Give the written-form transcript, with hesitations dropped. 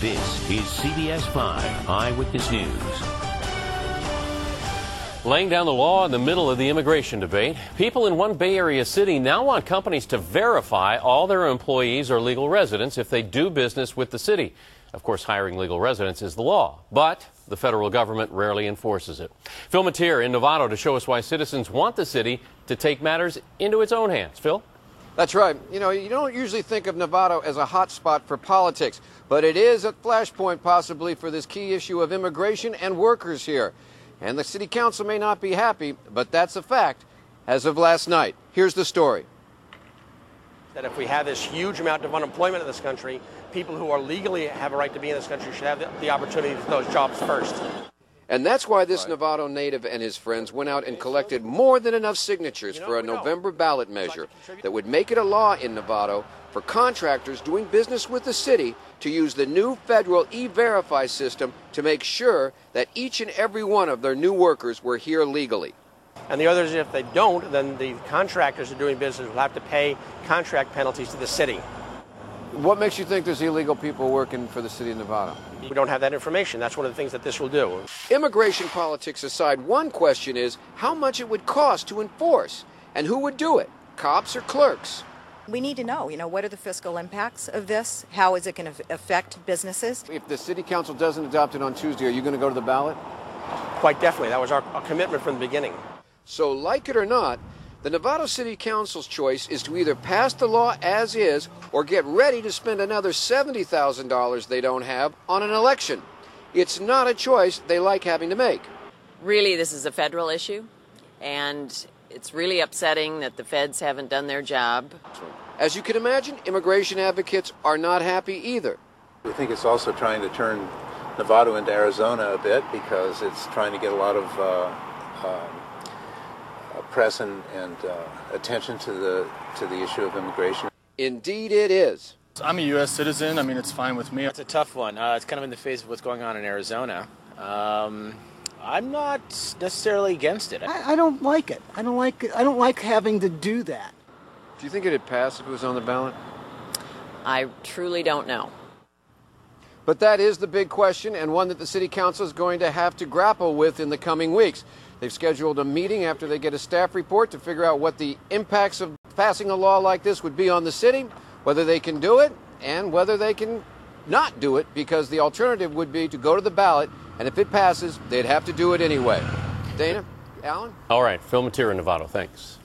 This is CBS 5 Eyewitness News. Laying down the law in the middle of the immigration debate, people in one Bay Area city now want companies to verify all their employees are legal residents if they do business with the city. Of course, hiring legal residents is the law, but the federal government rarely enforces it. Phil Mateer in Novato to show us why citizens want the city to take matters into its own hands. Phil? That's right. You don't usually think of Novato as a hot spot for politics, but it is a flashpoint possibly for this key issue of immigration and workers here. And the city council may not be happy, but that's a fact as of last night. Here's the story. That if we have this huge amount of unemployment in this country, people who are legally have a right to be in this country should have the opportunity to those jobs first. And that's why this Novato native and his friends went out and collected more than enough signatures for a November ballot measure that would make it a law in Novato for contractors doing business with the city to use the new federal E-Verify system to make sure that each and every one of their new workers were here legally. And the others, if they don't, then the contractors who are doing business will have to pay contract penalties to the city. What makes you think there's illegal people working for the city of Novato? We don't have that information. That's one of the things that this will do. Immigration politics aside, one question is how much it would cost to enforce and who would do it, cops or clerks? We need to know, what are the fiscal impacts of this? How is it going to affect businesses? If the city council doesn't adopt it on Tuesday, are you going to go to the ballot? Quite definitely. That was our commitment from the beginning. So, like it or not, the Novato City Council's choice is to either pass the law as is or get ready to spend another $70,000 they don't have on an election. It's not a choice they like having to make. Really, this is a federal issue, and it's really upsetting that the feds haven't done their job. As you can imagine, immigration advocates are not happy either. We think it's also trying to turn Novato into Arizona a bit because it's trying to get a lot of press and attention to the issue of immigration. Indeed it is. I'm a U.S. citizen. It's fine with me. It's a tough one. It's kind of in the face of what's going on in Arizona. I'm not necessarily against it. I don't like it. I don't like having to do that. Do you think it'd pass if it was on the ballot? I truly don't know. But that is the big question, and one that the city council is going to have to grapple with in the coming weeks. They've scheduled a meeting after they get a staff report to figure out what the impacts of passing a law like this would be on the city, whether they can do it, and whether they can not do it, because the alternative would be to go to the ballot, and if it passes, they'd have to do it anyway. Dana? Alan? All right, Phil Mateer in Novato, thanks.